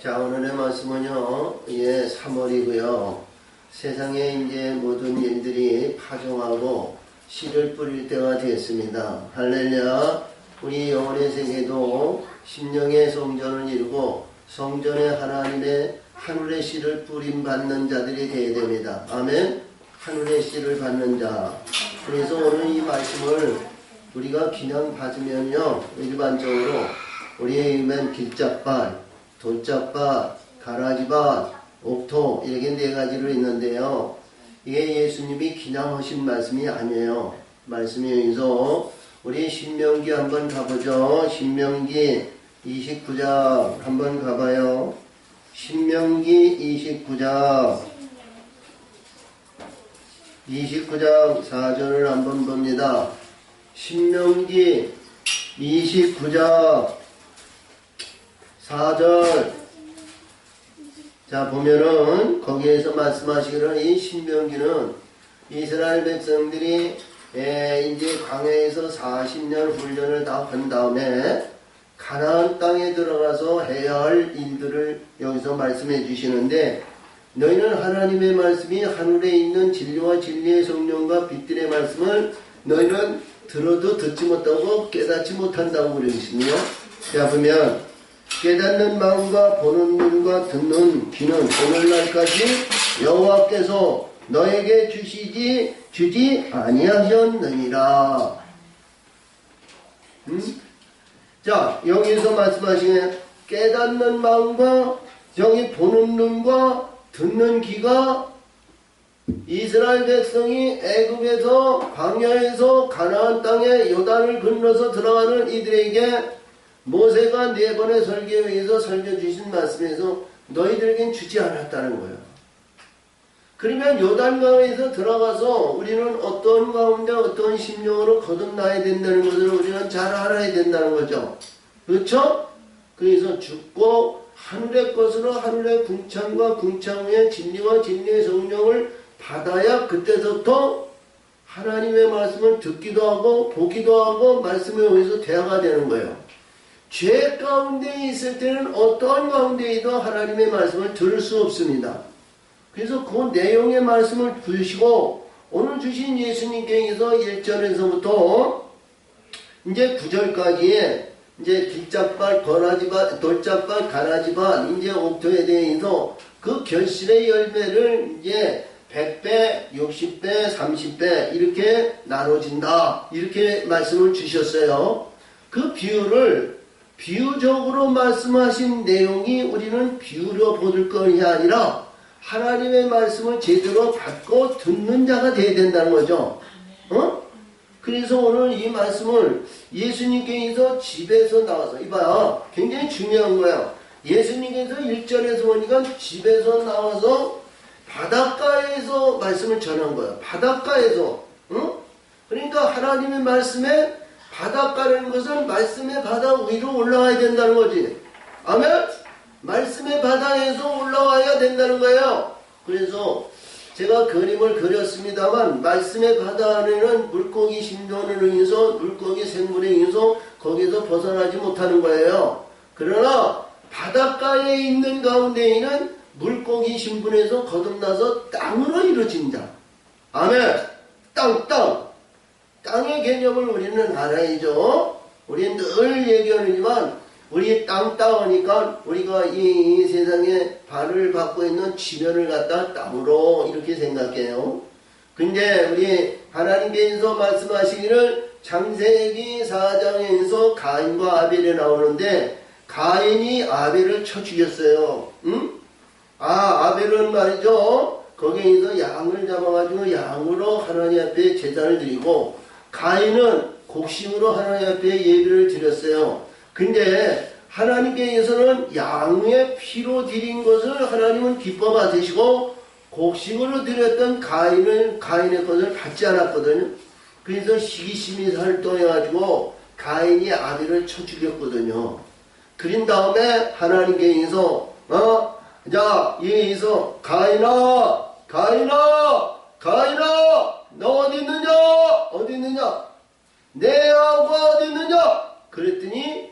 자, 오늘의 말씀은요, 3월이고요. 세상에 이제 모든 일들이 파종하고 씨를 뿌릴 때가 됐습니다. 할렐루야. 우리 영혼의 세계도 심령의 성전을 이루고 성전의 하나님의 하늘의 씨를 뿌림 받는 자들이 되어야 됩니다. 아멘. 하늘의 씨를 받는 자. 그래서 오늘 이 말씀을 우리가 그냥 받으면요, 일반적으로 우리의 이면 길짝밭, 돌짝밭, 가라지밭, 옥토 이렇게 네 가지로 있는데요. 이게 예수님이 그냥 하신 말씀이 아니에요. 말씀이 여기서 우리 신명기 한번 가보죠. 신명기 29장 한번 가봐요. 신명기 29장 4절을 한번 봅니다. 신명기 29장 4절. 자, 보면은 거기에서 말씀하시기를 이 신명기는 이스라엘 백성들이 이제 광야에서 40년 훈련을 다 한 다음에 가나안 땅에 들어가서 해야 할 일들을 여기서 말씀해 주시는데, 너희는 하나님의 말씀이 하늘에 있는 진리와 진리의 성령과 빛들의 말씀을 너희는 들어도 듣지 못하고 깨닫지 못한다고 그러시네요. 자, 보면 깨닫는 마음과 보는 눈과 듣는 귀는 오늘날까지 여호와께서 너에게 주지 아니하셨느니라. 자, 여기서 말씀하시는 깨닫는 마음과 여기 보는 눈과 듣는 귀가 이스라엘 백성이 애굽에서 광야에서 가나안 땅에 요단을 건너서 들어가는 이들에게 모세가 4번의 설교에 의해서 설교주신 말씀에서 너희들에겐 주지 않았다는 거예요. 그러면 요단강에서 들어가서 우리는 어떤 가운데 어떤 심령으로 거듭나야 된다는 것을 우리는 잘 알아야 된다는 거죠. 그렇죠? 그래서 죽고 하늘의 것으로 하늘의 궁창과 궁창 위에 진리와 진리의 성령을 받아야 그때부터 하나님의 말씀을 듣기도 하고 보기도 하고 말씀에 의해서 대화가 되는 거예요. 죄 가운데 있을 때는 어떠한 가운데에도 하나님의 말씀을 들을 수 없습니다. 그래서 그 내용의 말씀을 부으시고 오늘 주신 예수님께서 1절에서부터 이제 9절까지의 이제 길짝밭, 거라지밭, 돌짝밭, 가라지밭, 이제 옥토에 대해서 그 결실의 열매를 이제 100배, 60배, 30배 이렇게 나눠진다. 이렇게 말씀을 주셨어요. 그 비유를 비유적으로 말씀하신 내용이 우리는 비유로 보는 것이 아니라 하나님의 말씀을 제대로 받고 듣는 자가 되어야 된다는 거죠. 그래서 오늘 이 말씀을 예수님께서 집에서 나와서, 이봐요, 굉장히 중요한 거야. 예수님께서 1절에서 보니까 집에서 나와서 바닷가에서 말씀을 전한 거야. 바닷가에서. 그러니까 하나님의 말씀에 바닷가라는 것은 말씀의 바다 위로 올라와야 된다는 거지. 아멘? 말씀의 바다에서 올라와야 된다는 거예요. 그래서 제가 그림을 그렸습니다만 말씀의 바다 안에는 물고기 신전을 의해서 물고기 생물에 의해서 거기서 벗어나지 못하는 거예요. 그러나 바닷가에 있는 가운데에는 물고기 신분에서 거듭나서 땅으로 이루어진다. 아멘. 땅의 개념을 우리는 알아야죠. 우리는 늘 얘기하지만 우리 땅 하니까 우리가 이 세상에 발을 받고 있는 지면을 갖다 땅으로 이렇게 생각해요. 근데 우리 하나님께서 말씀하시기를 창세기 4장에서 가인과 아벨이 나오는데 가인이 아벨을 쳐 죽였어요. 아벨은 말이죠. 거기에서 양을 잡아가지고 양으로 하나님 앞에 제사를 드리고 가인은 곡식으로 하나님 앞에 예배를 드렸어요. 근데 하나님께서는 양의 피로 드린 것을 하나님은 기뻐 받으시고 곡식으로 드렸던 가인의 것을 받지 않았거든요. 그래서 시기심이 살동해가지고 가인이 아벨을 쳐 죽였거든요. 그린 다음에 하나님께서 자, 여기서 가인아 너 어디 있느냐 내 아우가 어디 있느냐 그랬더니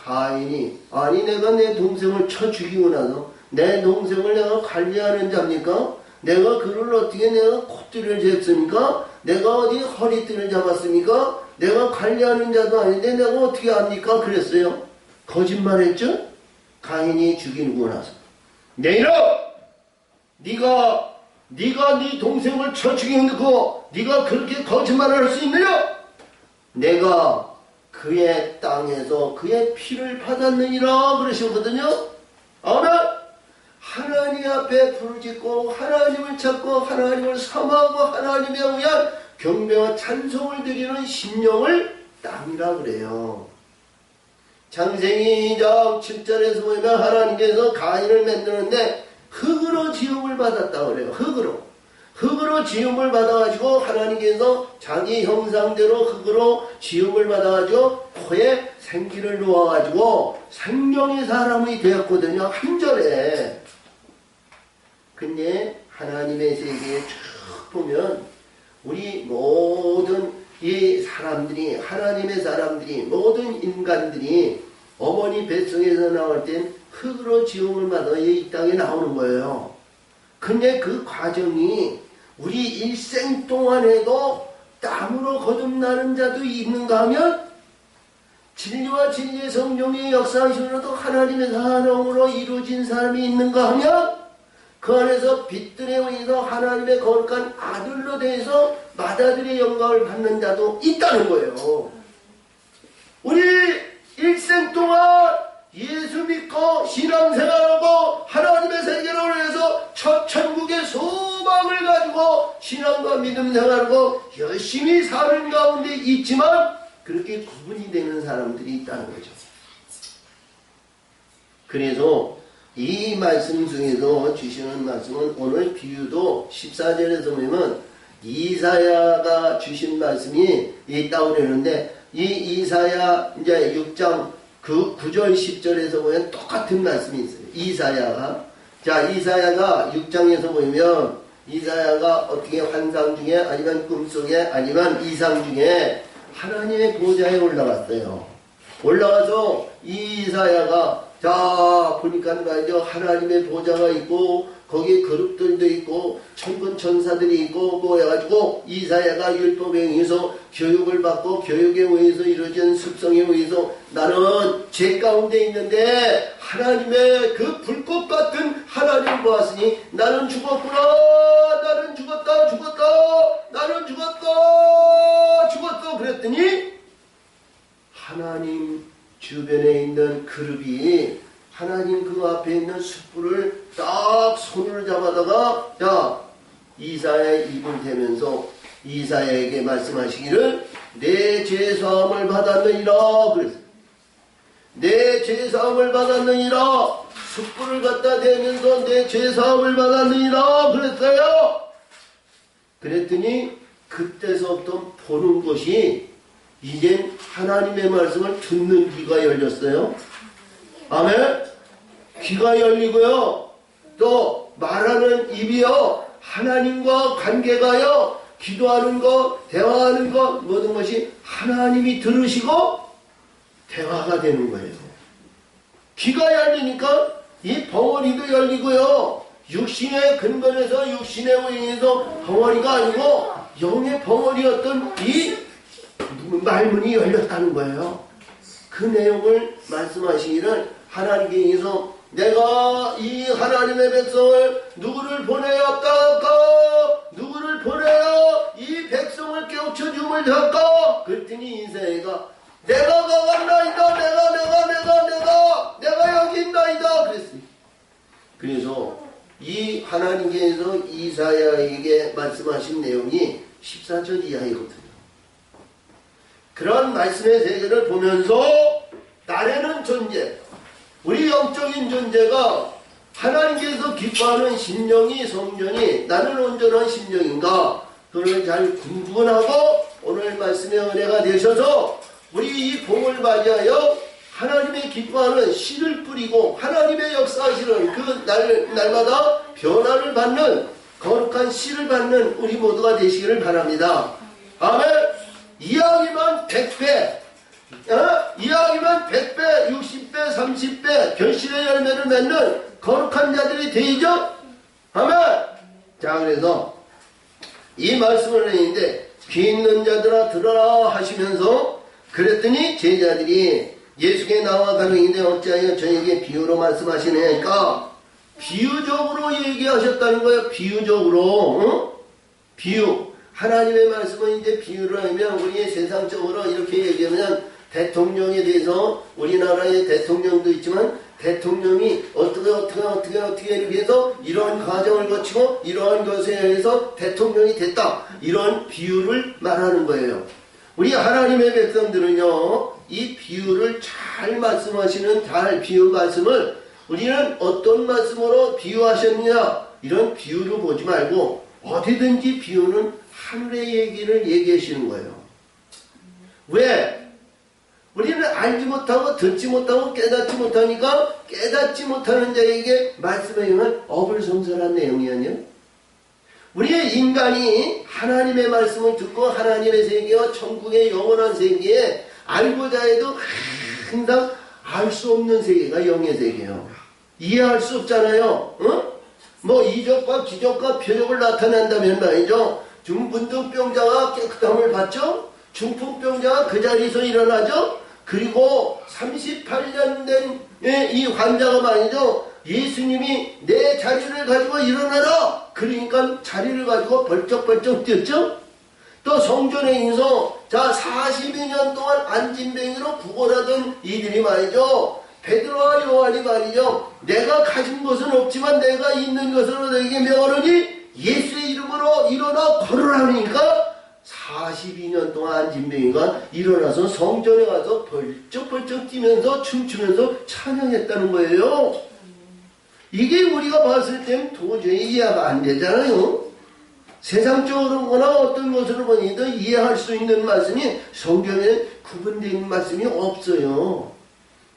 가인이 아니 내가 내 동생을 쳐 죽이고 나서 내 동생을 내가 관리하는 자입니까? 내가 그를 어떻게 내가 콧대를 쟀습니까? 내가 어디 허리띠를 잡았습니까? 내가 관리하는 자도 아닌데 내가 어떻게 합니까? 그랬어요. 거짓말했죠? 가인이 죽이고 나서 내일아 네가 네 동생을 쳐 죽이고 네가 그렇게 거짓말을 할 수 있느냐? 내가 그의 땅에서 그의 피를 받았느니라 그러셨거든요. 아멘. 하나님 앞에 부르짖고 하나님을 찾고 하나님을 섬하고 하나님에 의한 경배와 찬송을 드리는 심령을 땅이라 그래요. 창세기 2장 7절에서 보면 하나님께서 가인을 만드는데 흙으로 지음을 받았다 그래요. 흙으로 지음을 받아가지고 하나님께서 자기 형상대로 흙으로 지음을 받아가지고 코에 생기를 놓아가지고 생명의 사람이 되었거든요. 한 절에. 근데 하나님의 세계에 쭉 보면 우리 모든 이 사람들이 하나님의 사람들이 모든 인간들이 어머니 뱃속에서 나올 땐 흙으로 지음을 받아 이 땅에 나오는 거예요. 근데 그 과정이 우리 일생 동안에도 땀으로 거듭나는 자도 있는가 하면 진리와 진리의 성령의 역사하심으로도 하나님의 사랑으로 이루어진 사람이 있는가 하면 그 안에서 빛들에 의해서 하나님의 거룩한 아들로 대해서 맏아들의 영광을 받는 자도 있다는 거예요. 우리 일생 동안 예수 믿고 신앙생활하고 하나님의 세계로 해서 첫 천국의 소망을 가지고 신앙과 믿음 생활하고 열심히 사는 가운데 있지만 그렇게 구분이 되는 사람들이 있다는 거죠. 그래서 이 말씀 중에서 주시는 말씀은 오늘 비유도 14절에서 보면 이사야가 주신 말씀이 있다고 그러는데 이 이사야 이제 6장 그 9절 10절에서 보면 똑같은 말씀이 있어요. 이사야가 6장에서 보면 이사야가 어떻게 환상 중에 아니면 꿈속에 아니면 이상 중에 하나님의 보좌에 올라갔어요. 올라가서 이 이사야가 자 보니까 말이죠. 하나님의 보좌가 있고 거기에 그룹들도 있고 천군 천사들이 있고 뭐 해가지고 이사야가 율법에 의해서 교육을 받고 교육에 의해서 이루어진 습성에 의해서 나는 죄 가운데 있는데 하나님의 그 불꽃 같은 하나님을 보았으니 나는 죽었구나. 나는 죽었다. 나는 죽었어. 그랬더니 하나님 주변에 있는 그룹이 하나님 그 앞에 있는 숯불을 딱 손으로 잡아다가 자 이사야의 입을 대면서 이사야에게 말씀하시기를 내 죄사함을 받았느니라 그랬어요. 내 죄사함을 받았느니라. 숯불을 갖다 대면서 내 죄사함을 받았느니라 그랬어요. 그랬더니 그때서부터 보는 것이 이젠 하나님의 말씀을 듣는 귀가 열렸어요. 아멘. 귀가 열리고요. 또 말하는 입이요. 하나님과 관계가요. 기도하는 것, 대화하는 것 모든 것이 하나님이 들으시고 대화가 되는 거예요. 귀가 열리니까 이 벙어리도 열리고요. 육신의 근본에서 육신에 의해서 벙어리가 아니고 영의 벙어리였던 이 말문이 열렸다는 거예요. 그 내용을 말씀하시기를 하나님께 의해서 내가 이 하나님의 백성을 누구를 보내야 할까? 누구를 보내야 이 백성을 깨우쳐 줌을 할까? 그랬더니 이사야가 내가 가간나이다. 내가 여기 있나이다. 그랬어요. 그래서 이 하나님께서 이사야에게 말씀하신 내용이 14절 이하이거든요. 그런 말씀의 세계를 보면서 나라는 존재, 우리 영적인 존재가 하나님께서 기뻐하는 심령이 성전이 나는 온전한 심령인가 그걸 잘 구분하고 오늘 말씀의 은혜가 되셔서 우리 이 봄을 맞이하여 하나님의 기뻐하는 씨를 뿌리고 하나님의 역사하시는 그 날마다 변화를 받는 거룩한 씨를 받는 우리 모두가 되시기를 바랍니다. 아멘. 이야기만 100배 이왕이면 100배, 60배, 30배 결실의 열매를 맺는 거룩한 자들이 되죠. 아멘. 자, 그래서 이 말씀을 했는데 귀 있는 자들아 들어라 하시면서 그랬더니 제자들이 예수께 나와 가는데 어찌하여 저에게 비유로 말씀하시냐니까 비유적으로 얘기하셨다는 거예요. 비유적으로. 비유. 하나님의 말씀은 이제 비유를 하면 우리 세상적으로 이렇게 얘기하면 대통령에 대해서 우리나라의 대통령도 있지만 대통령이 어떻게 이렇게 해서 이러한 과정을 거치고 이러한 것에 의해서 대통령이 됐다. 이런 비유를 말하는 거예요. 우리 하나님의 백성들은요. 이 비유를 잘 말씀하시는 잘 비유 말씀을 우리는 어떤 말씀으로 비유하셨느냐 이런 비유를 보지 말고 어디든지 비유는 하늘의 얘기를 얘기하시는 거예요. 왜? 우리는 알지 못하고 듣지 못하고 깨닫지 못하니까 깨닫지 못하는 자에게 말씀하면 어불성설한 내용이 아니야. 우리의 인간이 하나님의 말씀을 듣고 하나님의 세계와 천국의 영원한 세계에 알고자 해도 항상 알 수 없는 세계가 영의 세계예요. 이해할 수 없잖아요. 뭐 이적과 기적과 표적을 나타낸다면 말이죠. 중풍병자가 깨끗함을 받죠. 중풍병자가 그 자리에서 일어나죠. 그리고 38년 된 이 환자가 말이죠. 예수님이 내 자리를 가지고 일어나라. 그러니까 자리를 가지고 벌쩍벌쩍 뛰었죠. 또 성전에서 자 42년 동안 안진뱅이로 구걸하던 이들이 말이죠. 베드로와 요한이 말이죠. 내가 가진 것은 없지만 내가 있는 것으로 너에게 명하노니 예수의 이름으로 일어나 걸으라니까 42년 동안 안진뱅이가 일어나서 성전에 가서 벌쩍벌쩍 뛰면서 춤추면서 찬양했다는 거예요. 이게 우리가 봤을 땐 도저히 이해가 안 되잖아요. 세상적으로 보나 어떤 것으로 보니도 이해할 수 있는 말씀이 성경에 구분된 말씀이 없어요.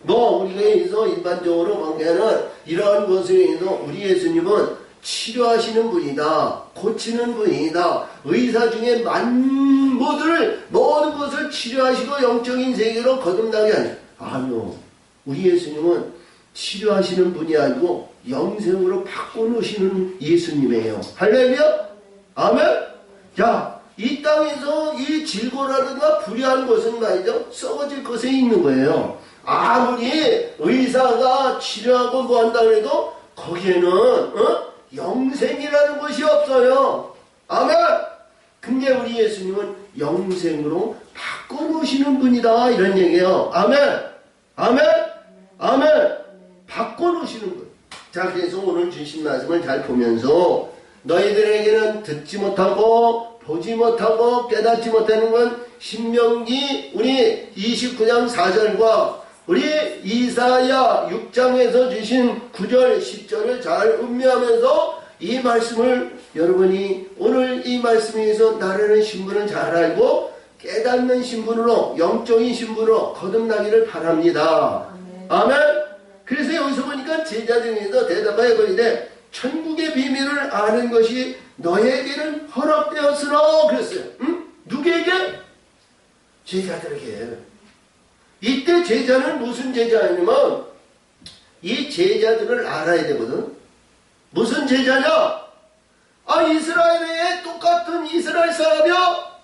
뭐 우리가 여기서 일반적으로 보면은 이러한 것에 의해서 우리 예수님은 치료하시는 분이다. 고치는 분이다. 의사 중에 모든 것을 치료하시고 영적인 세계로 거듭나게 하는. 아니요. 우리 예수님은 치료하시는 분이 아니고 영생으로 바꿔놓으시는 예수님이에요. 할렐루야? 아멘? 자, 이 땅에서 이 질고라든가 불의한 것은 말이죠. 썩어질 것에 있는 거예요. 아무리 의사가 치료하고 뭐 한다고 해도 거기에는 영생이라는 것이 없어요. 아멘. 근데 우리 예수님은 영생으로 바꿔놓으시는 분이다 이런 얘기예요. 아멘. 아멘. 아멘. 바꿔놓으시는 분. 자, 그래서 오늘 주신 말씀을 잘 보면서 너희들에게는 듣지 못하고 보지 못하고 깨닫지 못하는 건 신명기 우리 29장 4절과 우리 이사야 6장에서 주신 9절 10절을 잘 음미하면서 이 말씀을 여러분이 오늘 이 말씀에 의해서 나라는 신분을 잘 알고 깨닫는 신분으로 영적인 신분으로 거듭나기를 바랍니다. 아멘. 그래서 여기서 보니까 제자들에서 대답하여 보이되 천국의 비밀을 아는 것이 너에게는 허락되었으나 그랬어요. 누구에게? 제자들에게. 이때 제자는 무슨 제자냐면 이 제자들을 알아야 되거든. 무슨 제자냐? 이스라엘의 똑같은 이스라엘 사람이야.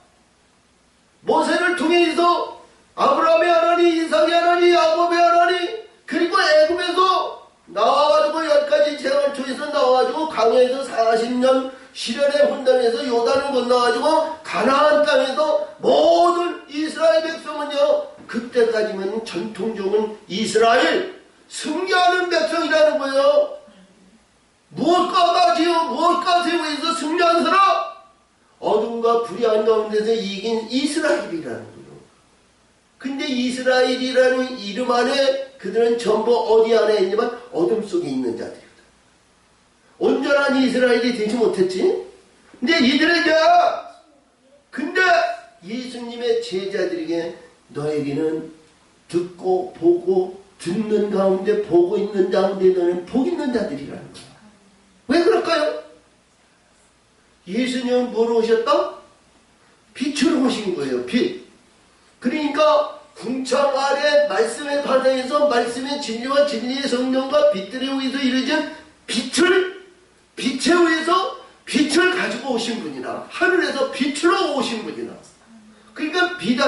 모세를 통해서 아브라함의 하나님, 이삭의 하나님, 야곱의 하나님, 그리고 애굽에서 나와가지고 10가지 재앙초에서 나와가지고 강에서 40년 시련의 혼돈에서 요단을 건너가지고 가나안 땅에서 모든 이스라엘 백성은요 그때까지는 전통적인 이스라엘 승리하는 백성이라는 거예요. 무엇과 세우에서 승리한 사람? 어둠과 불의한 가운데서 이긴 이스라엘이라는 거예요. 근데 이스라엘이라는 이름 안에 그들은 전부 어디 안에 있냐면 어둠 속에 있는 자들이거든. 온전한 이스라엘이 되지 못했지. 근데 근데 예수님의 제자들에게 너에게는 듣고 보고 듣는 가운데 보고 있는 가운데 너는 복 있는 자들이라는 거야. 왜 그럴까요? 예수님은 뭐로 오셨다? 빛으로 오신 거예요. 빛. 그러니까 궁창 아래 말씀의 바다에서 말씀의 진리와 진리의 성령과 빛들에 의해서 이루어진 빛에 의해서 빛을 가지고 오신 분이나 하늘에서 빛으로 오신 분이나, 그러니까 빛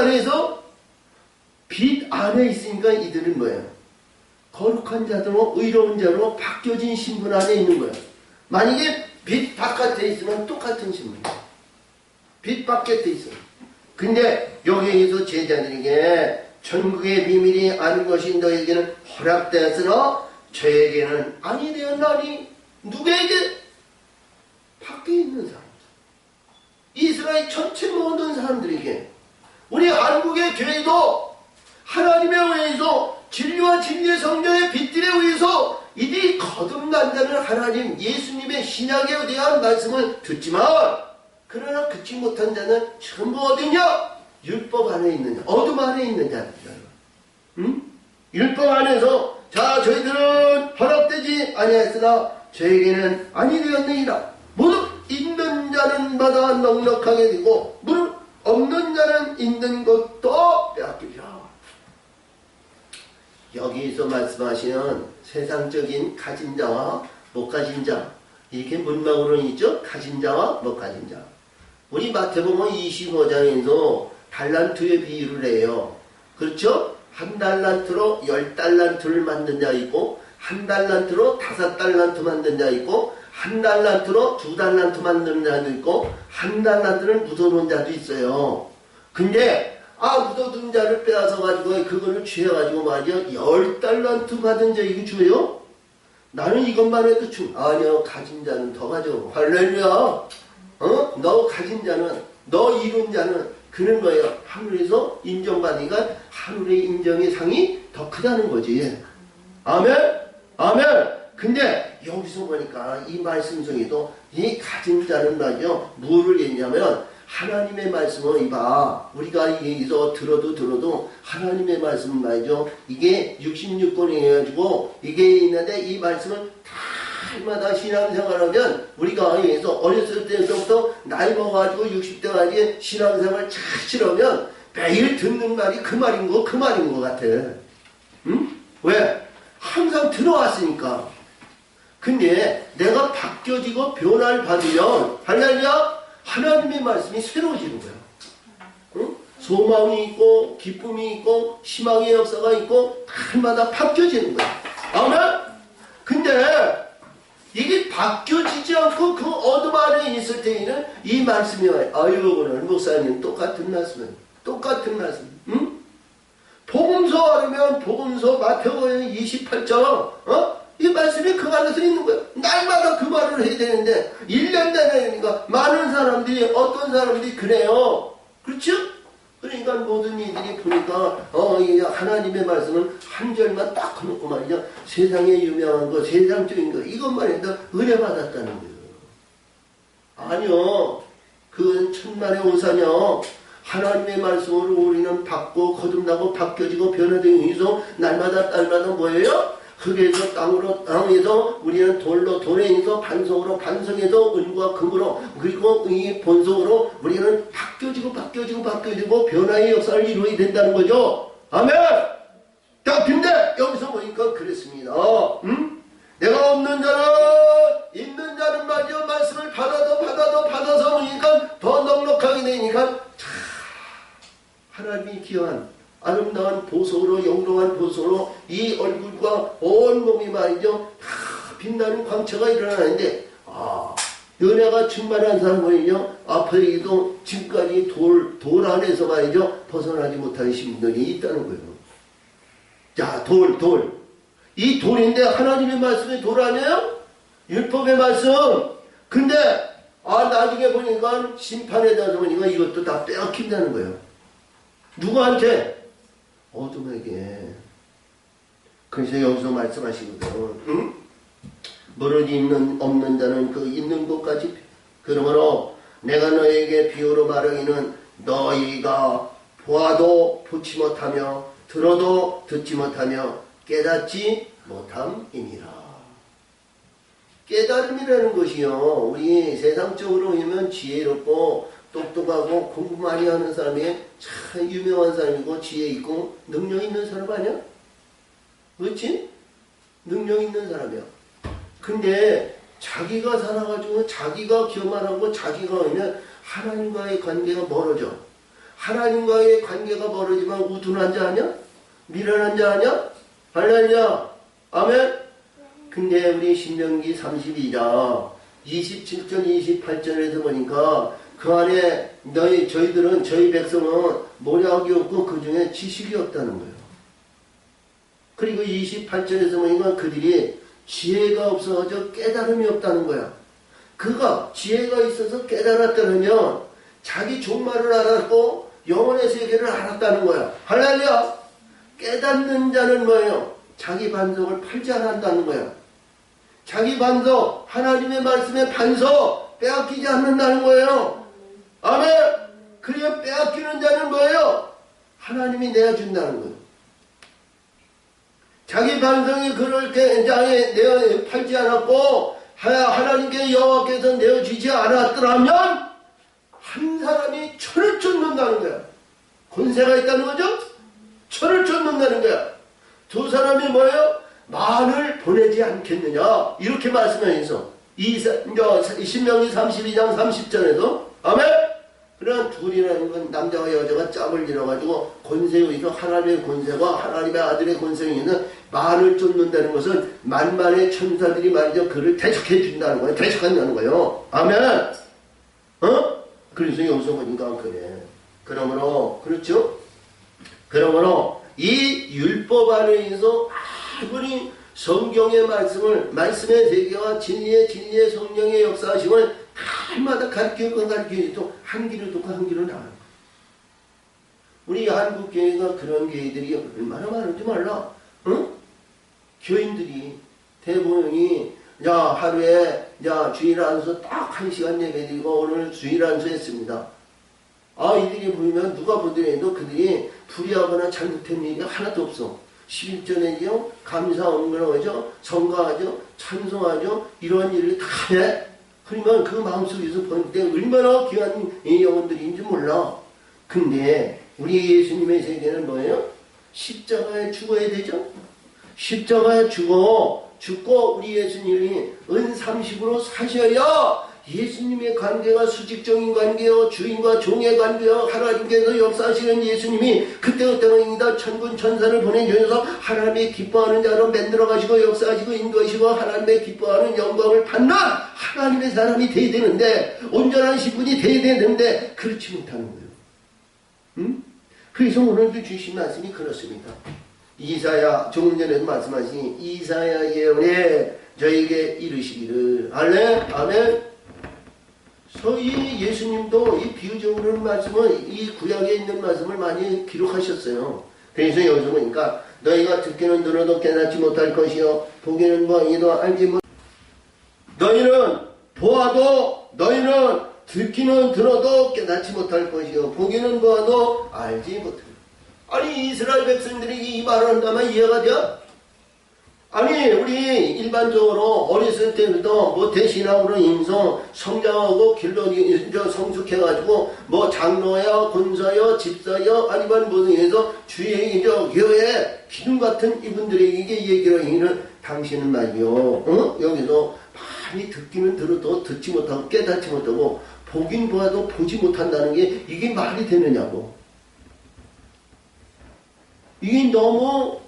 안에 있으니까 이들은 뭐예요? 거룩한 자로 의로운 자로 바뀌어진 신분 안에 있는 거예요. 만약에 빛 바깥에 있으면 똑같은 신분이에요. 빛 바깥에 있어요. 근데 여기에서 제자들에게 천국의 비밀이 아는 것이 너에게는 허락되었으나 저에게는 아니 되었나니, 누구에게? 밖에 있는 사람, 이스라엘 전체 모든 사람들에게. 우리 한국의 교회도 하나님에 의해서 진리와 진리의 성령의 빛들에 의해서 이들이 거듭난다는 하나님 예수님의 신약에 대한 말씀을 듣지만, 그러나 듣지 못한 자는 전부 어디냐? 율법 안에 있는 자, 어둠 안에 있는 자들이다. 응? 율법 안에서 자 저희들은 허락되지 아니하였으나 저에게는 아니 되었느니라. 무릇 있는 자는 마다 넉넉하게 되고 무릇 없는 자는 있는 것도 빼앗기리라. 여기서 말씀하시는 세상적인 가진 자와 못 가진 자, 이렇게 문막으로는 있죠. 가진 자와 못 가진 자. 우리 마태복음 25장에서 달란트의 비유를 해요. 그렇죠? 한 달란트로 10달란트를 만든 자 있고, 한 달란트로 5달란트 만든 자 있고, 한 달란트로 2달란트 만든 자도 있고, 한 달란트를 묻어놓은 자도 있어요. 근데 묻어둔 자를 빼앗아 가지고 그거를 취해가지고 말이야 10달란트 받은 자 이거 줘요? 나는 이것만 해도 아니요, 가진 자는 더 가져. 할렐루야. 너 가진 자는, 너 이룬 자는, 그런 거예요. 하늘에서 인정받으니까 하늘의 인정의 상이 더 크다는 거지. 아멘? 아멘? 근데 여기서 보니까 이 말씀 중에도 이 가진 자는 말이죠. 뭐를 얘기냐면 하나님의 말씀을 이봐. 우리가 여기서 들어도 하나님의 말씀은 말이죠. 이게 66권이 해가지고 이게 있는데 이 말씀을 달마다 신앙생활하면 우리가 여기서 어렸을 때부터 나이 먹어가지고 60대까지 신앙생활 차치려면 매일 듣는 말이 그 말인 것 같아. 응? 왜? 항상 들어왔으니까. 근데 내가 바뀌어지고 변화를 받으면 할렐루야, 하나님의 말씀이 새로워지는 거야. 응? 소망이 있고 기쁨이 있고 희망의 역사가 있고 날마다 바뀌어지는 거야. 아멘? 근데 이게 바뀌어지지 않고 그 어둠 안에 있을 때에는 이 말씀이 와요. 오늘 목사님 똑같은 말씀. 응? 복음서 하려면 복음서 마태복음 28장 이 말씀이 그 안에서 있는 거예요. 날마다 그 말을 해야 되는데 1년 내내니까 많은 사람들이 어떤 사람들이 그래요. 그렇죠? 그러니까 모든 이들이 보니까 하나님의 말씀은 한 절만 딱 해놓고 말이죠. 세상에 유명한 거, 세상적인 거 이것만 해도 은혜 받았다는 거예요. 아니요. 그건 천만의 오사녀. 하나님의 말씀으로 우리는 받고 거듭나고 바뀌어지고 변화되기 위해서 날마다 뭐예요? 흙에서 땅에서 우리는 돌로 돌에서 반성으로 반성에서 은과 금으로 그리고 이 본성으로 우리는 바뀌어지고 변화의 역사를 이루어야 된다는 거죠. 아멘. 근데 여기서 보니까 그랬습니다. 내가 없는 자는 있는 자는 말이요 말씀을 받아서 보니까 더 넉넉하게 되니까 하나님이 기여한 아름다운 보석으로 영롱한 보석으로 이 얼굴과 온 몸이 말이죠 다 빛나는 광채가 일어나는데 은혜가 충만한 사람은요 앞에도 지금까지 돌 안에서 말이죠 벗어나지 못한 신분들이 있다는 거예요. 자, 돌 이 돌인데 하나님의 말씀이 돌 아니에요? 율법의 말씀. 근데 나중에 보니까 심판에 대해서 보니까 이것도 다 빼앗긴다는 거예요. 누구한테? 어둠에게. 그래서 여기서 말씀하시거든. 응? 무릇 없는 자는 그 있는 것까지. 그러므로 내가 너에게 비유로 말하기는 너희가 보아도 보지 못하며 들어도 듣지 못하며 깨닫지 못함이니라. 깨달음이라는 것이요 우리 세상적으로 보면 지혜롭고 똑똑하고 공부 많이 하는 사람이 참 유명한 사람이고 지혜 있고 능력 있는 사람 아니야? 그렇지? 능력 있는 사람이야. 근데 자기가 살아가지고 자기가 기업만하고 자기가 하면 하나님과의 관계가 멀어져. 하나님과의 관계가 멀어지면 우둔한 자 아니야? 미련한 자 아니야? 할렐루야. 아멘. 근데 우리 신명기 32장 27절 28절에서 보니까 그 안에 저희들은 저희 백성은 모략이 없고 그 중에 지식이 없다는 거예요. 그리고 28절에서 보니까 그들이 지혜가 없어서 깨달음이 없다는 거야. 그가 지혜가 있어서 깨달았다면 자기 종말을 알았고 영혼의 세계를 알았다는 거야. 할렐루야. 깨닫는 자는 뭐예요? 자기 반석을 팔지 않는다는 거야. 자기 반석, 하나님의 말씀의 반석 빼앗기지 않는다는 거예요. 아멘. 그리고 빼앗기는 자는 뭐예요? 하나님이 내어준다는 거예요. 자기 반성이 그럴 때 내어 팔지 않았고 하나님께 여호와께서 내어주지 않았더라면 한 사람이 천을 쫓는다는 거야. 권세가 있다는 거죠? 천을 쫓는다는 거야. 두 사람이 뭐예요? 만을 보내지 않겠느냐 이렇게 말씀하면서 신명기 32장 30절에도 아멘. 그런 둘이라는 건 남자와 여자가 짝을 이뤄가지고 권세의서 하나님의 권세와 하나님의 아들의 권세에 있는 만을 쫓는다는 것은 만만의 천사들이 말이죠 그를 대적해 준다는 거예요. 대적한다는 거예요. 아멘. 그래서 여기서 보니까 그래. 그러므로 그렇죠? 그러므로 이 율법 안에서 아무리 성경의 말씀의 세계와 진리의 성령의 역사하심을 날마다 가르치고 가르치고 한 길을 듣고 한 길을 나가는 거예요. 우리 한국교회가 그런 교회들이 얼마나 많은지 몰라. 응? 교인들이 대부분이 하루에 주일 안수 딱 1시간 예배드리고 오늘 주일 안수 했습니다. 이들이 보면 누가 보더라도 그들이 불의하거나 잘못한 일이 하나도 없어. 11절에요 감사 언근하죠, 성가하죠, 찬송하죠, 이런 일을 다 해. 그러면 그 마음속에서 볼 때 얼마나 귀한 영혼들인지 몰라. 근데 우리 예수님의 세계는 뭐예요? 십자가에 죽어야 되죠. 십자가에 죽고 우리 예수님이 은30으로 사셔야 예수님의 관계가 수직적인 관계요 주인과 종의 관계요 하나님께서 역사하시는 예수님이 그때그때마다 천군 천사를 보내주셔서 하나님의 기뻐하는 자로 만들어가시고 역사하시고 인도하시고 하나님의 기뻐하는 영광을 받는 하나님의 사람이 돼야 되는데 온전한 신분이 돼야 되는데 그렇지 못하는 거예요. 응? 그래서 오늘도 주신 말씀이 그렇습니다. 이사야 조금 전에도 말씀하신 이사야 예언에 저에게 이르시기를 아멘. 이 예수님도 이 비유적으로 말씀을 이 구약에 있는 말씀을 많이 기록하셨어요. 그래서 여기서 보니까 너희가 듣기는 들어도 깨닫지 못할 것이요 보기는 보아도 알지 못. 너희는 보아도 너희는 듣기는 들어도 깨닫지 못할 것이요 보기는 보아도 알지 못할. 아니 이스라엘 백성들이 이 말을 한다면 이해가 돼? 아니 우리 일반적으로 어렸을 때부터 대신학으로 인성 성장하고 길러기 성숙해가지고 장로야 권사야 집사야 아니면 해서 주의 교회 기둥 같은 이분들에게 얘기를 하기는 당신은 말이요 여기서 많이 듣기는 들어도 듣지 못하고 깨닫지 못하고 보긴 보아도 보지 못한다는 게 이게 말이 되느냐고. 이게 너무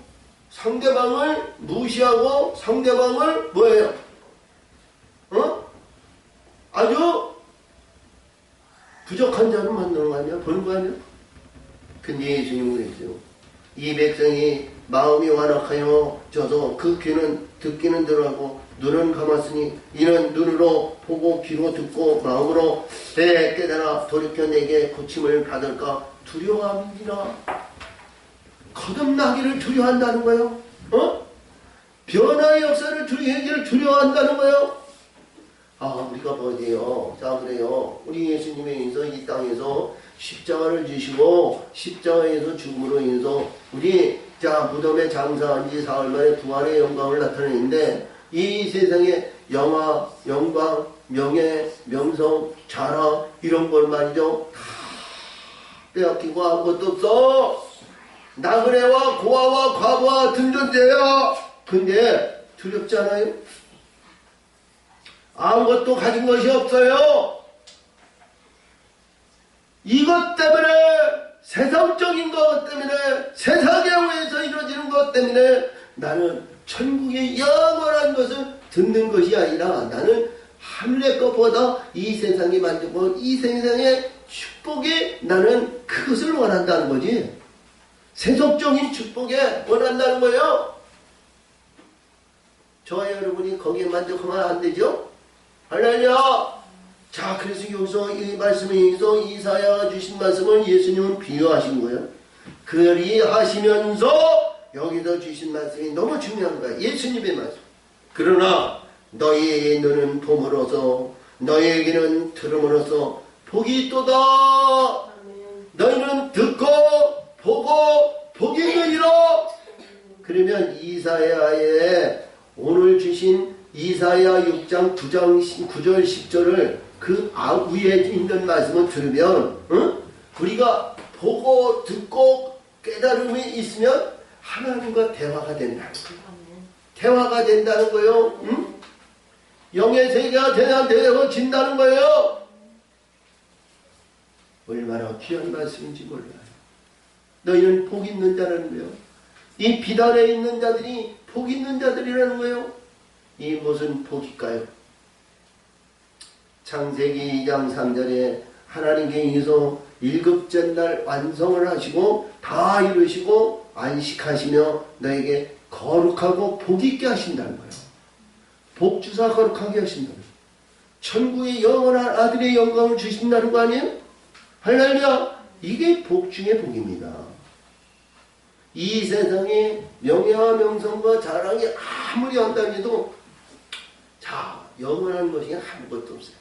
상대방을 무시하고 상대방을 뭐예요? 아주 부족한 자를 만드는 거 아니야? 보는 거 아니야? 근데 예수님은 그랬어요. 이 백성이 마음이 완악하여 져서 그 귀는 듣기는 들어하고 눈은 감았으니 이는 눈으로 보고 귀로 듣고 마음으로 깨달아 돌이켜 내게 고침을 받을까 두려워함이니라. 거듭나기를 두려워한다는 거예요. 변화의 역사를 두려워한다는 거예요. 우리가 뭐예요? 자, 그래요. 우리 예수님에 의해서 이 땅에서 십자가를 지시고 십자가에서 죽음으로 인해서 우리 무덤에 장사한 지 사흘 만에 부활의 영광을 나타내는데 이 세상의 영화, 영광, 명예, 명성, 자랑 이런 걸 말이죠. 다 빼앗기고 아무것도 없어. 나그네와 고아와 과부와 같은 존재야. 근데 두렵지 않아요? 아무것도 가진 것이 없어요. 이것 때문에, 세상적인 것 때문에, 세상에 의해서 이루어지는 것 때문에 나는 천국의 영원한 것을 듣는 것이 아니라 나는 하늘의 것보다 이 세상에 만족하고 이 세상의 축복에 나는 그것을 원한다는 거지. 세속적인 축복에 원한다는 거예요. 저와 여러분이 거기에 만족하면 안 되죠? 할렐루야! 자, 그래서 여기서 이 말씀에 여기서 이사야가 주신 말씀을 예수님은 비유하신 거예요. 그리하시면서 여기서 주신 말씀이 너무 중요한 거야. 예수님의 말씀. 그러나 너희의 눈은 봄으로써 너희에게는 들음으로써 복이 있도다. 너희는 듣고 보고 복이 있느니라. 그러면 이사야의 오늘 주신 이사야 6장 9절 10절을 그 위에 있는 말씀을 들으면 우리가 보고 듣고 깨달음이 있으면 하나님과 대화가 된다는 거예요. 대화가 된다는 거예요. 영의 세계가 되어진다는 거예요. 얼마나 귀한 말씀인지 몰라요. 너희는 복 있는 자라는 거예요. 이 비단에 있는 자들이 복 있는 자들이라는 거예요. 이 무슨 복일까요? 창세기 2장 3절에 하나님께 의해서 일곱째 날 완성을 하시고 다 이루시고 안식하시며 너에게 거룩하고 복 있게 하신다는 거예요. 복 주사 거룩하게 하신다는 거예요. 천국의 영원한 아들의 영광을 주신다는 거 아니에요? 할렐루야! 이게 복 중의 복입니다. 이 세상에 명예와 명성과 자랑이 아무리 한다 해도 자, 영원한 것이 아무것도 없어요.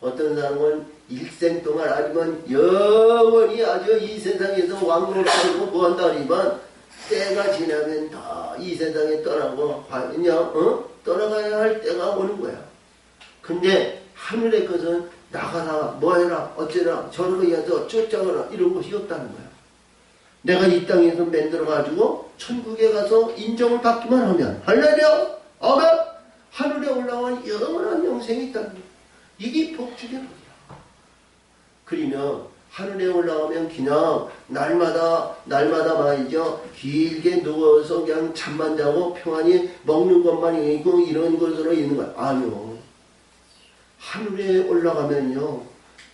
어떤 사람은 일생 동안 아니면 영원히 아주 이 세상에서 왕노릇 하고 뭐 한다 하지만 때가 지나면 다 이 세상에 떠나고 그냥 떠나가야 할 때가 오는 거야. 근데 하늘의 것은 나가라 뭐해라 어쩌라 저러고 해서 쫓아가라 이런 것이 없다는 거야. 내가 이 땅에서 만들어가지고 천국에 가서 인정을 받기만 하면 할렐루야 아멘 하늘에 올라간 영원한 영생이 있다는 거야. 이게 복중의 복이야. 그러면 하늘에 올라가면 그냥 날마다 말이죠. 길게 누워서 그냥 잠만 자고 평안히 먹는 것만 있고 이런 것으로 있는 거야. 아니요. 하늘에 올라가면요.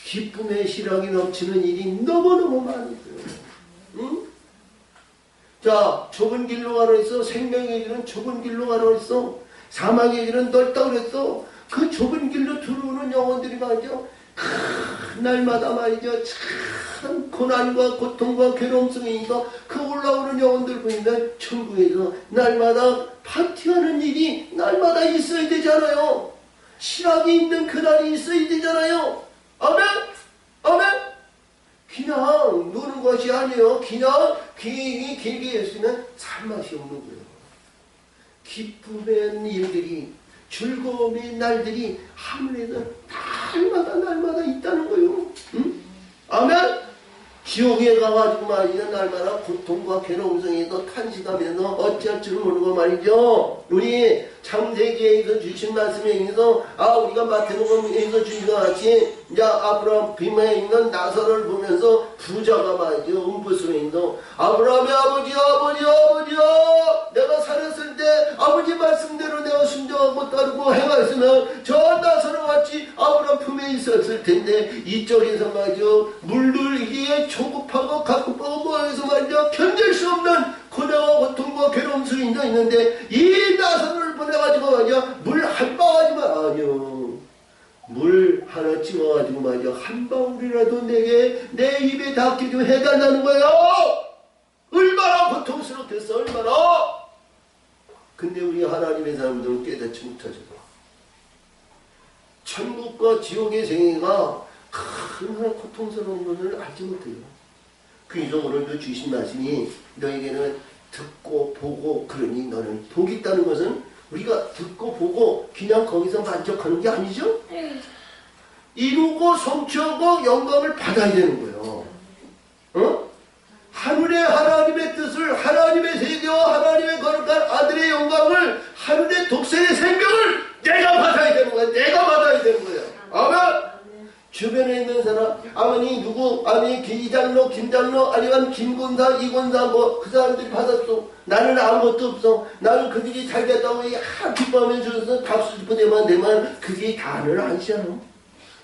기쁨의 시락이 넘치는 일이 너무너무 많이 있어요. 응? 자, 좁은 길로 가라 했어. 생명의 길은 좁은 길로 가라 했어. 사망의 길은 넓다고 그랬어. 그 좁은 길로 들어오는 영혼들이 말이죠. 날마다 말이죠. 참 고난과 고통과 괴로움 속에서 그 올라오는 영혼들 보이면 천국에서 날마다 파티하는 일이 날마다 있어야 되잖아요. 실학이 있는 그날이 있어야 되잖아요. 아멘? 아멘? 그냥 노는 것이 아니에요. 그냥 길게 했으면 살맛이 없는 거예요. 기쁨의 일들이 즐거움의 날들이 하늘에서 날마다 있다는 거예요. 응? 아멘? 지옥에 가가지고 말이죠. 날마다 고통과 괴로움 속에서 탄식하면서 어찌할 줄 모르고 말이죠. 우리 창세기에서 주신 말씀에 의해서 우리가 마태복음에서 주신 것 같이 이제 아브라함 빈마에 있는 나사로를 보면서 부자가 말이죠. 음부스러인서 아브라함의 아버지야 내가 살았을 때 아버지 말씀대로 내가 순종하고 따르고 행하였으면 저 나사로 같이 아브라함 품에 있었을 텐데 이쪽에서 말이죠. 물들기에 조급하고 가급하고 뭐해서 말이죠. 견딜 수 없는 고뇌와 고통과 괴로움 속에 있는데 이 나사로를 보내가지고 말이죠. 물 한 방울이만 아니요. 물 하나 찍어가지고 말이죠. 한 방울이라도 내게 내 입에 닿게 좀 해달라는 거예요. 얼마나 고통스럽겠어. 얼마나. 근데 우리 하나님의 사람들은 깨닫지 못하죠. 천국과 지옥의 생애가 얼마나 고통스러운 것을 알지 못해요. 그래서 오늘도 주신 말씀이 너에게는 듣고 보고 그러니 너는 복이 있다는 것은 우리가 듣고 보고 그냥 거기서 만족하는 게 아니죠? 이루고 성취하고 영광을 받아야 되는 거예요. 어? 하늘의 하나님의 뜻을, 하나님의 세계와 하나님의 거룩한 아들의 영광을, 하늘의 독생의 생명을 내가 받아야 되는 거야. 내가 받아야 되는 거야. 아멘. 주변에 있는 사람, 아니 누구, 아니 이장로, 김장로, 아니면 김권사, 이권사, 뭐 그 사람들이 받았어. 나는 아무것도 없어. 나는 그들이 잘 됐다고 기뻐하면 주셔서 박수 짚어 내만 그게 다는 아니잖아.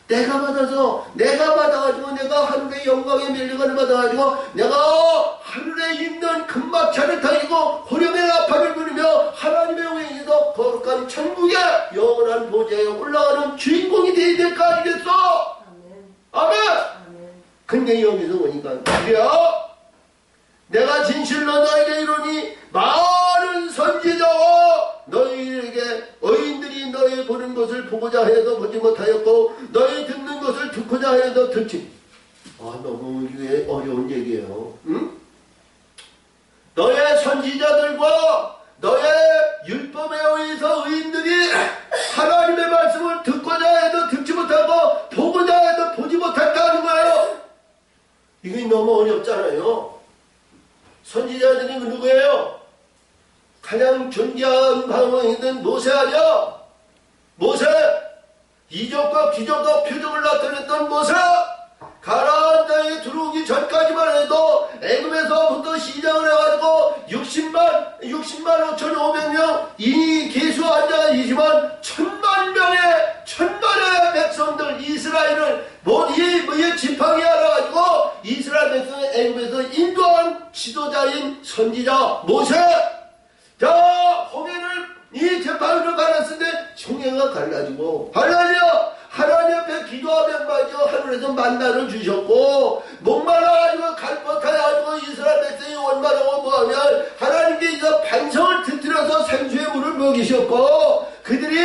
내가 받아서, 내가 받아가지고, 내가 하늘의 영광의 멸류관을 받아가지고, 내가 하늘에 있는 금박차를 타고 호령의 나팔을 부르며 하나님의 우행에서 거룩한 천국의 영원한 보좌에 올라가는 주인공이 되어야 될 거 아니겠어? 아멘! 근데 여기서 보니까, 그래요? 내가 진실로 너에게 이르니 많은 선지자와 너희에게 의인들이 너희 보는 것을 보고자 해도 보지 못하였고 너희 듣는 것을 듣고자 해도 듣지. 너무 이게 어려운 얘기예요. 응? 너의 선지자들과 너의 율법에 의해서 의인들이 하나님의 말씀을 듣고자 해도 듣지 못하고 보고자 해도 보지 못했다는 거예요. 이게 너무 어렵잖아요. 선지자들이 누구예요? 가장 존귀한 방언이던 모세 아니야? 모세! 이적과 기적과 표적을 나타냈던 모세! 가나안 땅에 들어오기 전까지만 해도 애굽에서부터 시작을 해가지고 60만 5,500명 이 계수 환자이지만 천만의 백성들 이스라엘을 이 지팡이 알아가지고 이스라엘 백성을 애굽에서 인도한 지도자인 선지자 모세. 자, 홍해를 이 재판으로 갈랐을 때 홍해가 갈라지고 하나님 앞에 기도하면 말이죠. 하늘에서 만나를 주셨고 목말라가지고 갈것하여가지고 이스라엘 백성이 원만하고 뭐하면 하나님께 이서 반성을 터뜨려서 생수의 물을 먹이셨고 그들이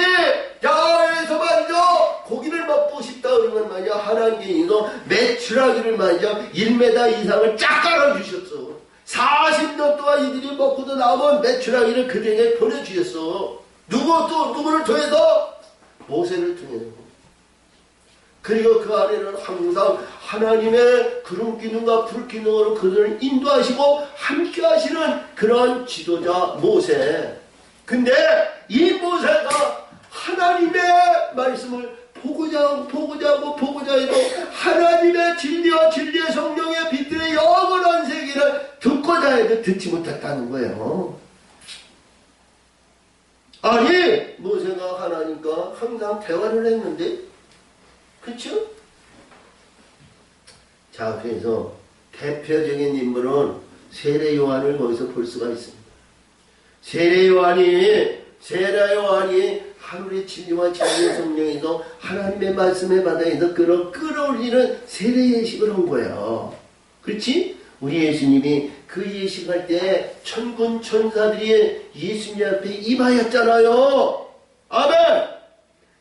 야외에서 말이죠. 고기를 먹고 싶다 그러면 말이죠. 하나님께 이서 메추라기를 말이죠. 1m 이상을 쫙 깔아주셨어. 40년 동안 이들이 먹고도 남은 메추라기를 그들에게 보내주셨어. 누구를 통해서? 모세를 통해서. 그리고 그 안에는 항상 하나님의 구름 기능과 불 기능으로 그들을 인도하시고 함께 하시는 그런 지도자 모세. 근데 이 모세가 하나님의 말씀을 보고자 해도 하나님의 진리와 진리의 성령의 빛들의 영원한 세계를 듣고자 해도 듣지 못했다는 거예요. 아니 모세가 하나님과 항상 대화를 했는데 그렇죠? 자, 그래서 대표적인 인물은 세례 요한을 거기서 볼 수가 있습니다. 세례 요한이 하늘의 진리와 진리의 성령에서 하나님의 말씀에 받아서 끌어올리는 세례 예식을 한 거예요. 그렇지? 우리 예수님이 그 예식할 때 천군 천사들이 예수님 앞에 임하였잖아요. 아멘!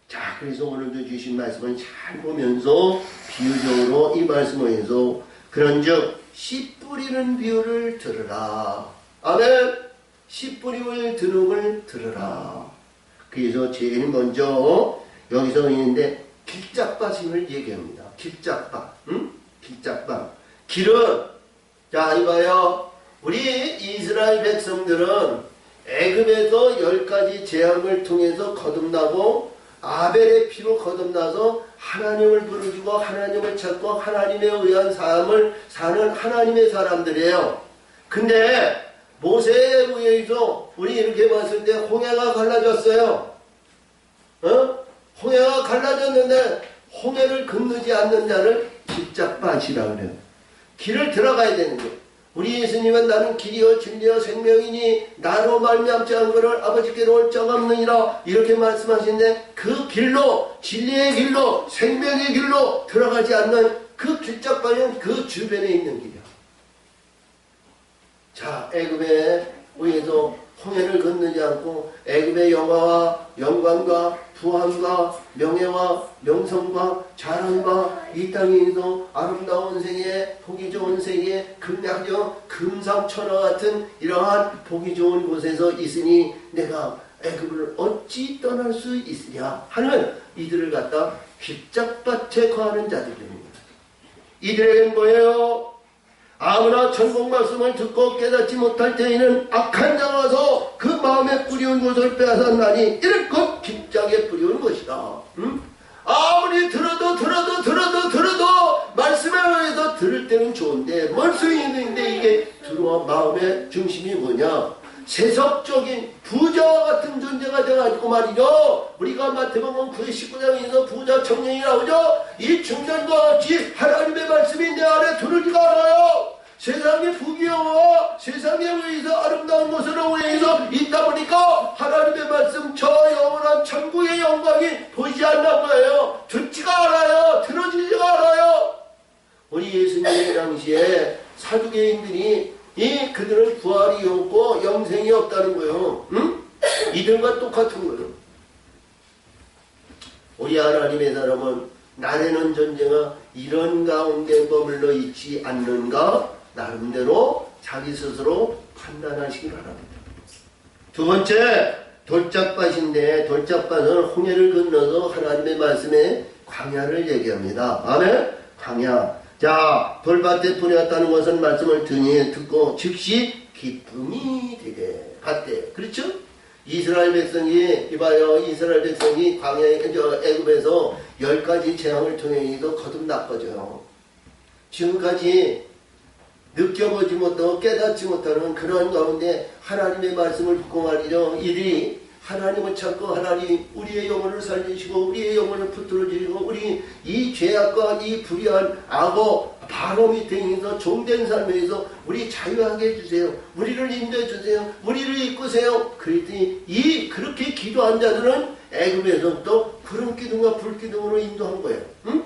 자, 그래서 오늘도 주신 말씀을 잘 보면서 비유적으로 이 말씀에서 그런즉 씨 뿌리는 비유를 들으라. 아멘. 씨 뿌림을 들음을 들으라. 그래서 제일 먼저 여기서 있는데 길짝밭을 얘기합니다. 길짝밭. 응? 길짝밭. 길은 자 이봐요. 우리 이스라엘 백성들은 애굽에서 10가지 재앙을 통해서 거듭나고 아벨의 피로 거듭나서 하나님을 부르짖고 하나님을 찾고 하나님에 의한 삶을 사는 하나님의 사람들이에요. 근데 모세에 의해서 우리 이렇게 봤을 때 홍해가 갈라졌어요. 홍해가 갈라졌는데 홍해를 건너지 않는 자를 길짝밭이라 그래요. 길을 들어가야 되는 거예요. 우리 예수님은 나는 길이요 진리요 생명이니 나로 말미암지 않은 것을 아버지께로 올 적 없느니라 이렇게 말씀하시는데 그 길로 진리의 길로 생명의 길로 들어가지 않는 그 길짝밭은 그 주변에 있는 길이야. 자, 애굽에 의해서 홍해를 건너지 않고 애굽의 영광과 부함과 명예와 명성과 자랑과 이 땅에서 아름다운 세계, 보기 좋은 세계, 금양경, 금상천하 같은 이러한 보기 좋은 곳에서 있으니 내가 애굽을 어찌 떠날 수 있으랴 하는 이들을 갖다 핍작밭에 거하는 자들입니다. 이들에겐 뭐예요? 아무나 천국 말씀을 듣고 깨닫지 못할 때에는 악한 자가 와서 그 마음에 뿌리운 것을 빼앗았나니 이렇게 핍작에 뿌리운 것이다. 아무리 들어도 말씀에 의해서 들을 때는 좋은데 말씀이 있는데 이게 들어와 마음의 중심이 뭐냐? 세속적인 부자와 같은 존재가 돼가지고 말이죠. 우리가 마태복음 19장에서 부자 청년이 나오죠. 이 청년과 같이 하나님의 말씀이 내 안에 들어지가 않아요. 세상의 부귀영화, 세상에 의해서 아름다운 것으로 의해서 있다 보니까 하나님의 말씀, 저 영원한 천국의 영광이 보이지 않는 거예요. 듣지가 않아요. 들어지지가 않아요. 우리 예수님의 당시에 사두개인들이 그들은 부활이 없고 영생이 없다는 거예요. 응? 이들과 똑같은 거예요. 우리 하나님의 사람은 나라는 존재가 이런 가운데 머물러 있지 않는가 나름대로 자기 스스로 판단하시기 바랍니다. 두 번째, 돌짝밭인데 돌짝밭은 홍해를 건너서 하나님의 말씀에 광야를 얘기합니다. 아멘? 광야. 자, 돌밭에 뿌렸다는 것은 말씀을 듣고 즉시 기쁨이 되게 받대. 그렇죠? 이스라엘 백성이 이봐요. 이스라엘 백성이 광야에 애굽에서 10가지 재앙을 통해서 거듭나빠져요. 지금까지 느껴보지 못하고 깨닫지 못하는 그런 가운데 하나님의 말씀을 듣고 말이죠. 이들이 하나님을 찾고 하나님 우리의 영혼을 살리시고 우리의 영혼을 붙들어주시고 우리 이 죄악과 이 불의한 악어 바로 밑에 있는 종된 삶에서 우리 자유하게 해주세요. 우리를 인도해 주세요. 우리를 이끄세요. 그랬더니 그렇게 기도한 자들은 애굽에서부터 구름기둥과 불기둥으로 인도한 거예요. 응?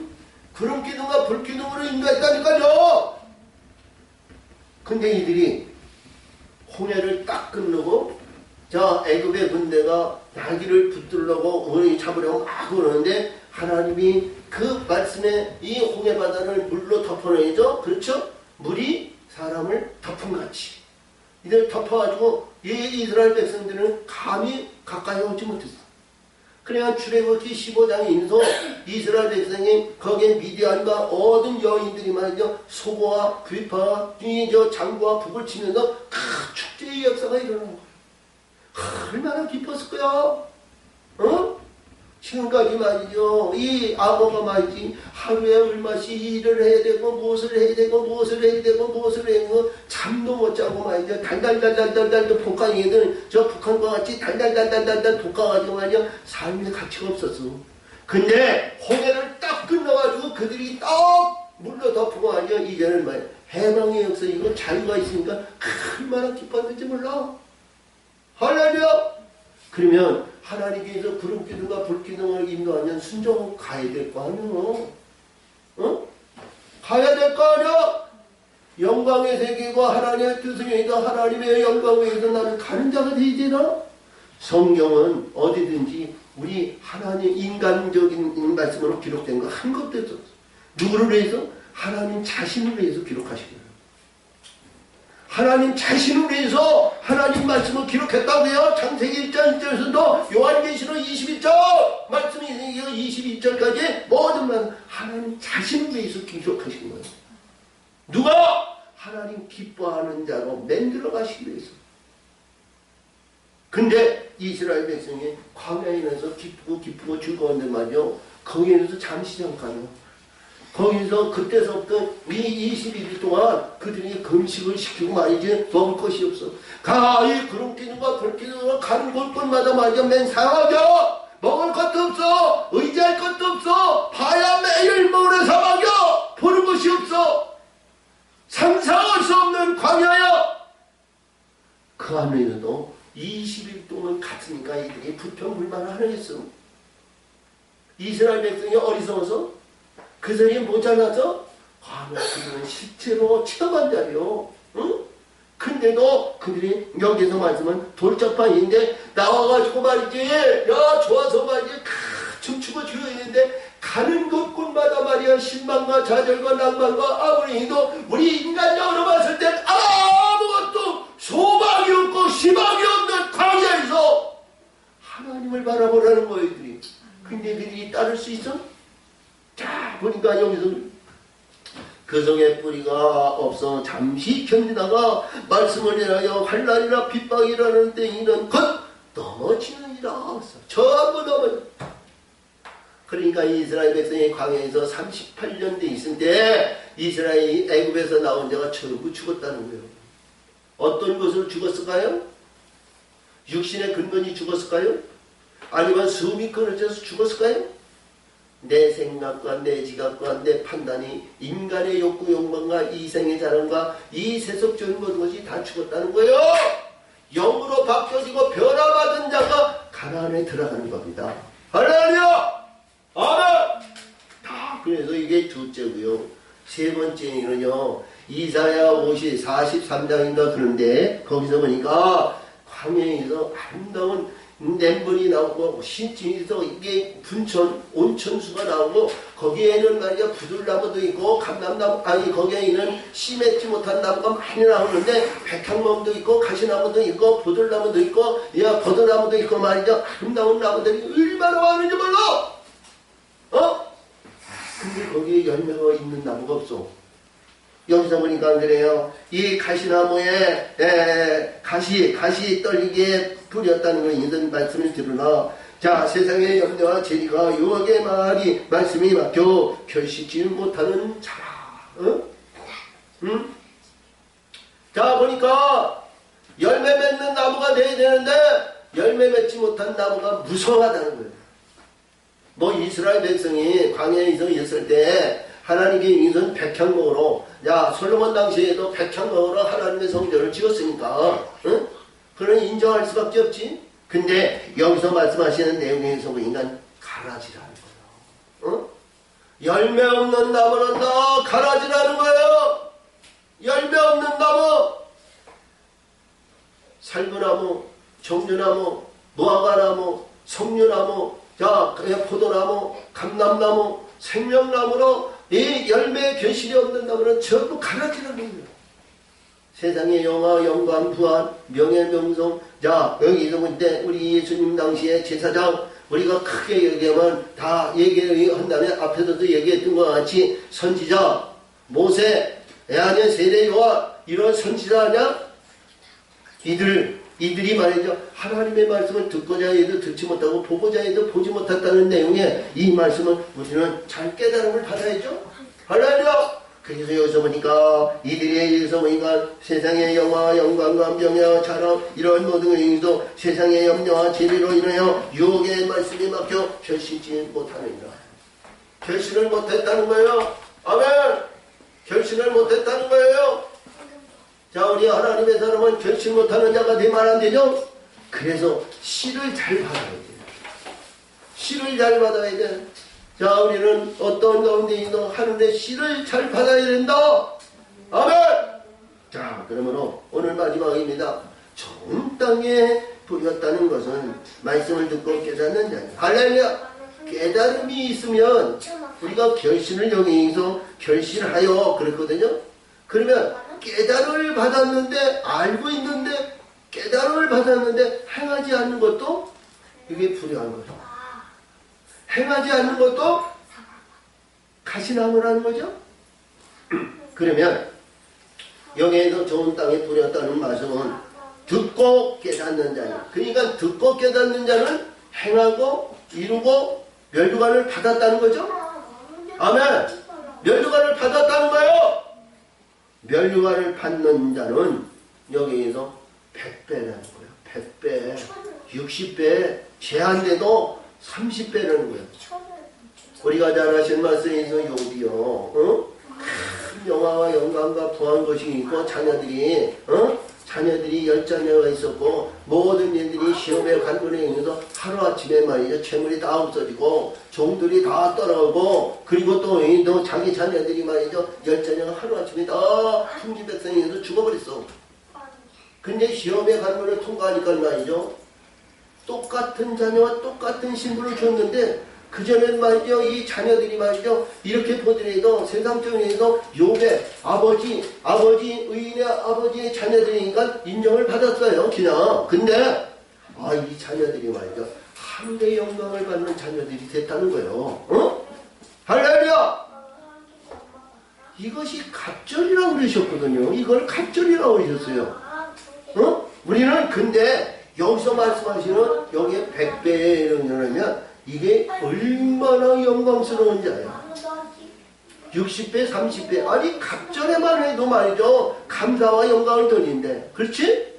구름기둥과 불기둥으로 인도했다니까요. 근데 이들이 홍해를 딱 건너고 자 애굽의 군대가 나귀를 붙들려고 원이 잡으려고 막 그러는데 하나님이 그 말씀에 이 홍해 바다를 물로 덮어내죠. 그렇죠? 물이 사람을 덮은같이 이들 덮어가지고 이 이스라엘 백성들은 감히 가까이 오지 못했어. 그래야 출애굽기 15장에 인서 이스라엘 백성이 거기에 미디안과 모든 여인들이 말이죠. 소고와 귀파와 장구와 북을 치면서 큰 축제의 역사가 일어나는 거예요. 얼마나 기뻤을 거야. 어? 지금까지 말이죠. 이 악어가 말이지 하루에 얼마씩 일을 해야 되고 무엇을 해야 되고 무엇을 해야 되고 무엇을 해야 되고 잠도 못 자고 말이죠. 달달달달달달 북한이들 저 북한과 같이 달달달달달달 돋아가지고 말이죠. 삶의 가치가 없었어. 근데 홍해를 딱 끝나가지고 그들이 딱 물로 덮고 말이죠. 이제는 말이야. 해방의 역사이고 자유가 있으니까 얼마나 기뻤는지 몰라. 할렐루야. 그러면 하나님께서 구름기둥과 불기둥을 인도하면 순종하고 가야 될 거 아니야. 어? 가야 될 거 아니야. 영광의 세계가 하나님의 뜻이니까 하나님의 영광을 위해서 나는 가는 자가 되잖아. 성경은 어디든지 우리 하나님 인간적인 말씀으로 기록된 거 한 것도 없어. 누구를 위해서? 하나님 자신을 위해서 기록하시거든요. 하나님 자신을 위해서 하나님 말씀을 기록했다고요. 창세기 1장 1절에서도 요한계시록 22절 말씀이 있으니까 22절까지 모든 말 하나님 자신을 위해서 기록하신 거예요. 누가? 하나님 기뻐하는 자로 만들어 가시기 위해서. 근데 이스라엘 백성이 광야에서 기쁘고 즐거운데 말이요. 거기에서 잠시 잠깐요. 거기서 그때서부터 이 22일 동안 그들이 금식을 시키고 말이지 먹을 것이 없어. 가히 구름기둥과 불기둥으로 가는 곳곳마다 말이야 맨사막이야. 먹을 것도 없어. 의지할 것도 없어. 봐야 매일 모래 사막이야. 보는 것이 없어. 상상할 수 없는 광야야. 그 안에서도 20일 동안 갔으니까 이들이 불평불만을 하겠어. 이스라엘 백성이 어리석어서 그 자리에 모자라서 그들은 실제로 체험한 자리요. 응? 근데도 그들이 여기서 말씀은 돌짝방인데 나와가지고 말이지 야 좋아서 말이지 춤추고 즐거웠는데 가는 곳곳마다 말이야 실망과 좌절과 낭만과 아무리 해도 우리 인간적으로 봤을 땐 아무것도 소망이 없고 희망이 없는 광야에서 하나님을 바라보라는 거예요, 이들이. 근데 그들이 따를 수 있어? 자, 보니까 여기서 그 성에 뿌리가 없어 잠시 견디다가 말씀을 인하여 환난이나 핍박이라는 땡이는 곧 넘어지느니라. 전부 넘어져. 그러니까 이스라엘 백성이 광야에서 38년 돼 있을 때 이스라엘이 애굽에서 나온 자가 전부 죽었다는 거예요. 어떤 것으로 죽었을까요? 육신의 근본이 죽었을까요? 아니면 숨이 끊어져서 죽었을까요? 내 생각과 내 지각과 내 판단이 인간의 욕구 욕망과 이생의 자랑과 이 세속적인 모든 것이 다 죽었다는 거예요. 영으로 바뀌어지고 변화받은 자가 가나안에 들어가는 겁니다. 할렐루야! 아멘! 다 그래서 이게 둘째고요. 세 번째는요. 이사야 43장인가 그런데 거기서 보니까 광야에서 아름다운 냇물이 나오고 신진에서 이게 분천 온천수가 나오고 거기에는 말이야 부들나무도 있고 감람나무 아니 거기에 있는 씨 맺지 못한 나무가 많이 나오는데 백향나무도 있고 가시나무도 있고 부들나무도 있고 야 버드나무도 있고 말이야 아름다운 나무들이 얼마나 많은지 몰라. 근데 거기에 열매가 있는 나무가 없어. 여기서 보니까 그래요. 이 가시나무에 가시 떨리게 뿌렸다는 거 이런 말씀을 들으나 자 세상의 염려와 재리가 유혹의 말씀이 막혀 결실지 못하는 자라. 응? 자 보니까 열매 맺는 나무가 돼야 되는데 열매 맺지 못한 나무가 무성하다는 거예요. 뭐 이스라엘 백성이 광야에서 있을 때 하나님께 인선 백향목으로 야 솔로몬 당시에도 백향목으로 하나님의 성전을 지었으니까 응? 그런 인정할 수밖에 없지. 근데 여기서 말씀하시는 내용에서 보니까 가라지라는 거예요. 응? 열매 없는 나무는 다 가라지라는 거예요. 열매 없는 나무 살구나무, 정류나무, 무화과나무, 석류나무 자 포도나무, 감람나무, 생명나무로 이 열매 결실이 없는 나무는 전부 가라지라는 거예요. 세상의 영화, 영광, 부활, 명예, 명성. 자, 여기서 볼 때 우리 예수님 당시에 제사장 우리가 크게 얘기하면 다 얘기한 다음에 앞에서도 얘기했던 것 같이 선지자, 모세, 아니야 세례 요한 이런 선지자 아니야? 이들이 말이죠. 하나님의 말씀을 듣고자 해도 듣지 못하고 보고자 해도 보지 못했다는 내용의 이 말씀을 우리는 잘 깨달음을 받아야죠. 할렐루야! 그래서 여기서 보니까 이들이 여기서 보니까 세상의 영화, 영광과 명예와 자랑 이런 모든 의미도 세상의 염려와 재리로 인하여 유혹의 말씀이 막혀 결실지 못하느니라. 결실을 못했다는 거예요. 아멘! 결실을 못했다는 거예요. 자, 우리 하나님의 사람은 결실 못하는 자가 되면 안 되죠? 그래서 씨를 잘 받아야 돼요. 씨를 잘 받아야 돼. 자, 우리는 어떤 가운데 있는 하늘의 씨를 잘 받아야 된다. 아멘! 자, 그러므로 오늘 마지막입니다. 좋은 땅에 뿌렸다는 것은 말씀을 듣고 깨닫는 자예요. 할렐루야! 깨달음이 있으면 우리가 결실을 여기서 결실하여 그랬거든요. 그러면 깨달음을 받았는데 알고 있는데 깨달음을 받았는데 행하지 않는 것도 이게 불효한 거죠. 행하지 않는 것도 가시나무라는 거죠. 그러면 여기에서 좋은 땅에 뿌렸다는 말씀은 듣고 깨닫는 자예요. 그러니까 듣고 깨닫는 자는 행하고 이루고 멸류관을 받았다는 거죠. 아멘. 멸류관을 받았다는 거예요. 멸류관을 받는 자는 여기에서 100배라는 거예요. 100배, 60배, 제한돼도 30배라는 거예요. 우리가 잘 아시는 말씀에서 욥이요. 큰 영화와 영광과 부한 것이 있고 자녀들이 10자녀가 있었고 모든 일들이 시험에 간군에 있어서 하루아침에 말이죠. 재물이 다 없어지고 종들이 다 떠나오고 그리고 또 자기 자녀들이 말이죠. 10자녀가 하루아침에 다 풍지백성에서 죽어버렸어. 근데 시험에 간군을 통과하니까 말이죠. 똑같은 자녀와 똑같은 신분을 줬는데 그전엔 말이죠. 이 자녀들이 말이죠. 이렇게 보더라도 세상적에서 욥의 아버지 의인의 아버지의 자녀들이니까 인정을 받았어요. 그냥. 근데 이 자녀들이 말이죠. 하늘의 영광을 받는 자녀들이 됐다는 거예요. 어? 할렐루야! 이것이 갑절이라고 그러셨거든요. 이걸 갑절이라고 그러셨어요. 어? 우리는 근데 여기서 말씀하시는 여기에 100배의 영광이라면 이게 얼마나 영광스러운 자야. 60배, 30배. 아니 갑절에만 해도 말이죠. 감사와 영광을 돌린대. 그렇지?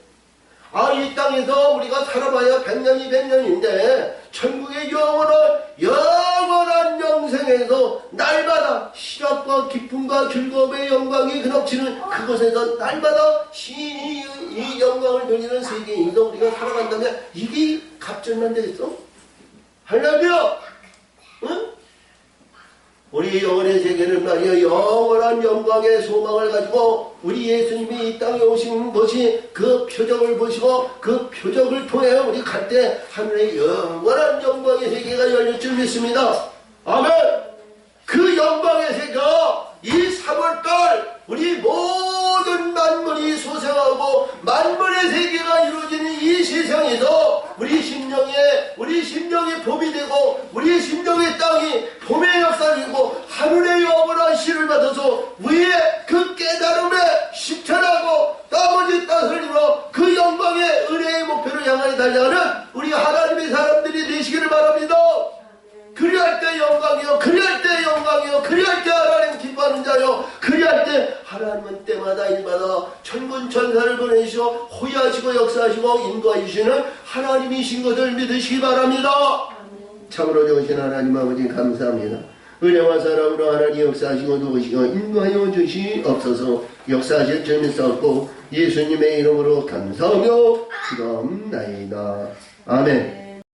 아, 이 땅에서 우리가 살아봐야 100년이 100년인데 천국의 영원한 영생에서 날마다 시작과 기쁨과 즐거움의 영광이 그넘치는 그곳에서 날마다 이 영광을 돌리는 세계에서 우리가 살아간다면 이게 갑절만 되겠어? 할렐루야! 응? 우리 영혼의 세계는 말이야 영원한 영광의 소망을 가지고 우리 예수님이 이 땅에 오신 것이 그 표적을 보시고 그 표적을 통해 우리 갈 때 하늘의 영원한 영광의 세계가 열릴 줄 믿습니다. 아멘. 그 영광의 세계가 이 3월달 우리 모든 만물이 소생하고 만물의 세계가 이루어지는 이 세상에서 우리 심령이 봄이 되고 우리 심령의 땅이 봄의 역사이고 하늘의 영원한 씨를 받아서 위에 그 깨달음에 실천하고 나머지 뜻을 이루어 그 영광의 은혜의 목표를 향하여 달려가는 우리 하나님의 사람들이 되시기를 바랍니다. 그리할 때 영광이요, 그리할 때 영광이요, 그리할 때 하나님 기뻐하는 자요, 그리할 때 하나님은 때마다 일마다 천군 천사를 보내시고 호위하시고 역사하시고 인도해 주시는 하나님이신 것을 믿으시기 바랍니다. 참으로 좋으신 하나님 아버지 감사합니다. 은혜와 사랑으로 하나님 역사하시고 도우시고 인도하여 주시옵소서. 역사하실 줄 믿사옵고 예수님의 이름으로 감사하며 기도합나이다. 아멘.